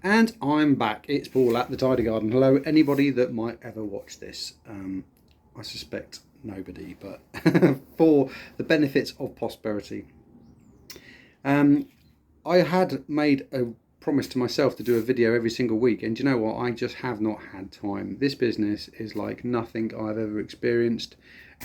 And I'm back. It's Paul at the Tidy Garden. Hello, anybody that might ever watch this. I suspect nobody, but for the benefits of prosperity. I had made a promise to myself to do a video every single week, and do you know what? I just have not had time. This business is like nothing I've ever experienced.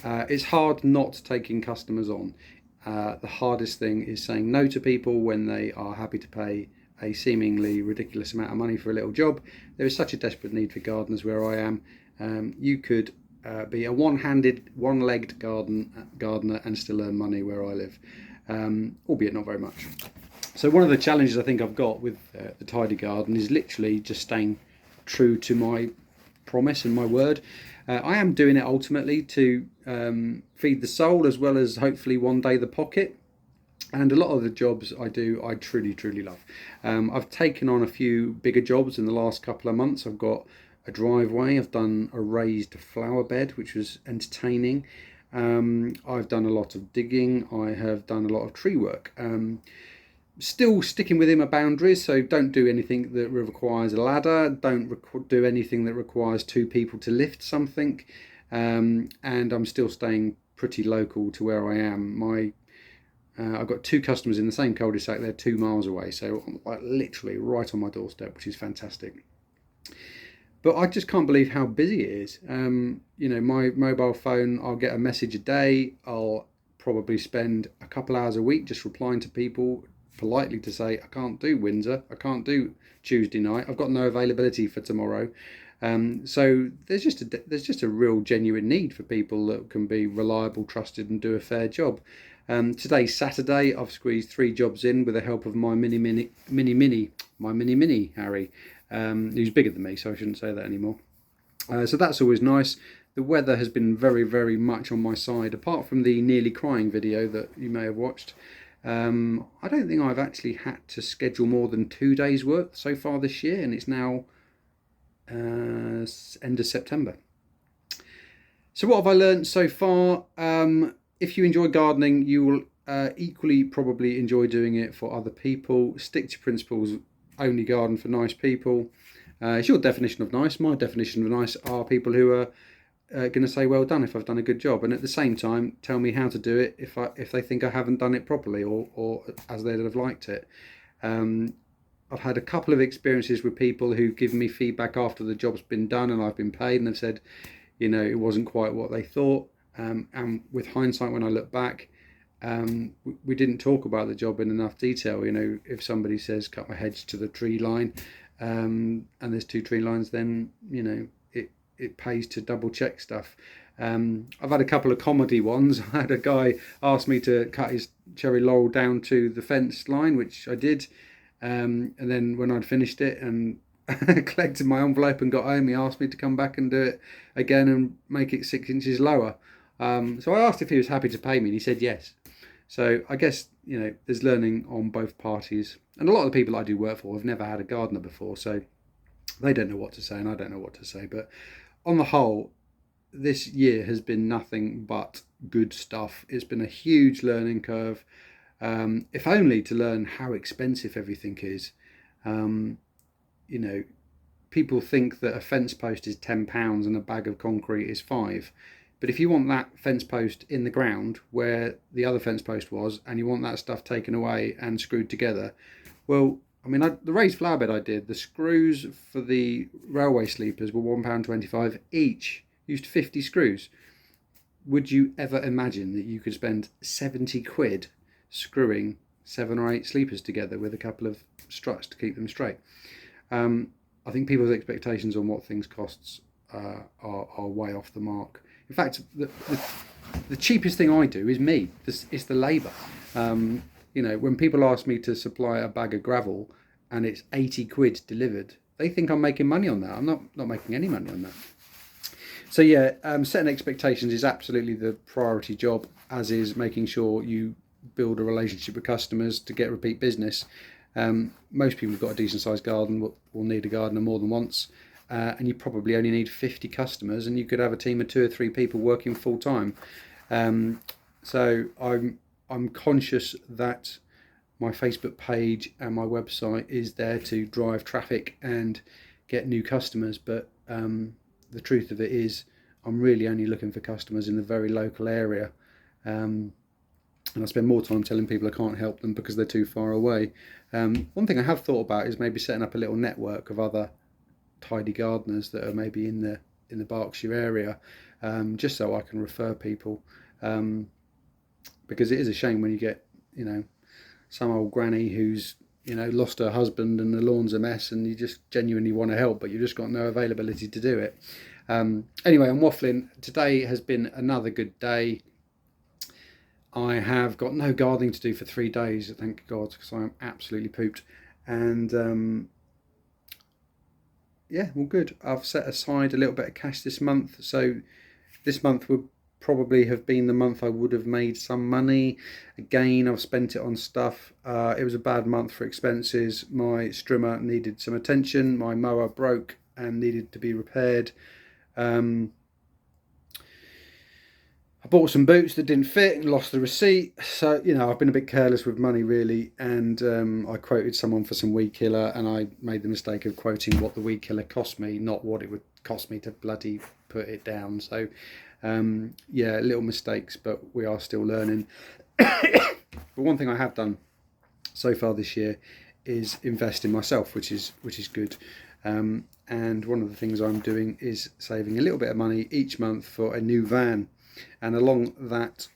It's hard not taking customers on. The hardest thing is saying no to people when they are happy to pay a seemingly ridiculous amount of money for a little job. There is such a desperate need for gardeners where I am. You could be a one-handed, one-legged gardener and still earn money where I live, albeit not very much. So one of the challenges I think I've got with the Tidy Garden is literally just staying true to my promise and my word. I am doing it ultimately to feed the soul as well as hopefully one day the pocket. And a lot of the jobs I do, I truly love. I've taken on a few bigger jobs in the last couple of months. I've got a driveway, I've done a raised flower bed, which was entertaining. I've done a lot of digging, I have done a lot of tree work. Still sticking within my boundaries, so don't do anything that requires a ladder, don't do anything that requires two people to lift something, and I'm still staying pretty local to where I am. I've got two customers in the same cul-de-sac. They're 2 miles away, so I'm like literally right on my doorstep, which is fantastic. But I just can't believe how busy it is. My mobile phone, I'll get a message a day. I'll probably spend a couple hours a week just replying to people politely to say, I can't do Windsor, I can't do Tuesday night, I've got no availability for tomorrow. So there's just a real genuine need for people that can be reliable, trusted, and do a fair job. Today's Saturday. I've squeezed 3 jobs in with the help of my mini Harry, who's bigger than me, so I shouldn't say that anymore. So that's always nice. The weather has been very much on my side, apart from the nearly crying video that you may have watched. I don't think I've actually had to schedule more than 2 days' work so far this year, and it's now end of September. So what have I learned so far? If you enjoy gardening, you will equally probably enjoy doing it for other people. Stick to principles, only garden for nice people. It's your definition of nice. My definition of nice are people who are going to say well done if I've done a good job, and at the same time tell me how to do it if they think I haven't done it properly or as they'd have liked it. I've had a couple of experiences with people who've given me feedback after the job's been done and I've been paid, and they've said, it wasn't quite what they thought. And with hindsight, when I look back, we didn't talk about the job in enough detail. If somebody says cut my hedge to the tree line, and there's 2 tree lines, then it pays to double check stuff. I've had a couple of comedy ones. I had a guy ask me to cut his cherry laurel down to the fence line, which I did, and then when I'd finished it and collected my envelope and got home, he asked me to come back and do it again and make it 6 inches lower. So I asked if he was happy to pay me, and he said yes. So I guess there's learning on both parties, and a lot of the people I do work for have never had a gardener before, so they don't know what to say and I don't know what to say. But on the whole, this year has been nothing but good stuff. It's been a huge learning curve, if only to learn how expensive everything is. People think that a fence post is £10 and a bag of concrete is 5. But if you want that fence post in the ground where the other fence post was, and you want that stuff taken away and screwed together, well, the raised flower bed I did, the screws for the railway sleepers were £1.25 each. Used 50 screws. Would you ever imagine that you could spend 70 quid screwing 7 or 8 sleepers together with a couple of struts to keep them straight? I think people's expectations on what things costs are way off the mark. In fact, the cheapest thing I do is me. It's the labour. When people ask me to supply a bag of gravel and it's 80 quid delivered, they think I'm making money on that. I'm not making any money on that. So yeah, setting expectations is absolutely the priority job, as is making sure you build a relationship with customers to get repeat business. Most people who've got a decent sized garden will need a gardener more than once. And you probably only need 50 customers, and you could have a team of 2 or 3 people working full time. So I'm conscious that my Facebook page and my website is there to drive traffic and get new customers, but the truth of it is I'm really only looking for customers in the very local area, and I spend more time telling people I can't help them because they're too far away. One thing I have thought about is maybe setting up a little network of other tidy gardeners that are maybe in the Berkshire area, just so I can refer people, because it is a shame when you get, some old granny who's lost her husband and the lawn's a mess, and you just genuinely want to help, but you've just got no availability to do it. Anyway, I'm waffling. Today has been another good day. I have got no gardening to do for 3 days, thank God, because I'm absolutely pooped. And yeah, all good. I've set aside a little bit of cash this month, so this month would probably have been the month I would have made some money. Again, I've spent it on stuff. It was a bad month for expenses. My strimmer needed some attention. My mower broke and needed to be repaired. I bought some boots that didn't fit and lost the receipt. So, I've been a bit careless with money, really. And I quoted someone for some weed killer, and I made the mistake of quoting what the weed killer cost me, not what it would cost me to bloody put it down. So, yeah, little mistakes, but we are still learning. But one thing I have done so far this year is invest in myself, which is good. And one of the things I'm doing is saving a little bit of money each month for a new van. And along that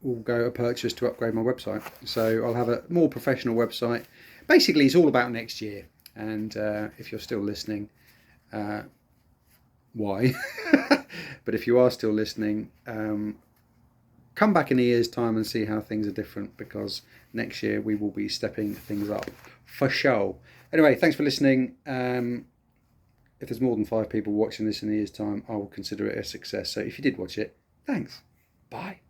will go a purchase to upgrade my website. So I'll have a more professional website. Basically, it's all about next year. And if you're still listening, why? But if you are still listening, come back in a year's time and see how things are different, because next year we will be stepping things up for sure. Anyway, thanks for listening. If there's more than 5 people watching this in a year's time, I will consider it a success. So if you did watch it, thanks. Bye.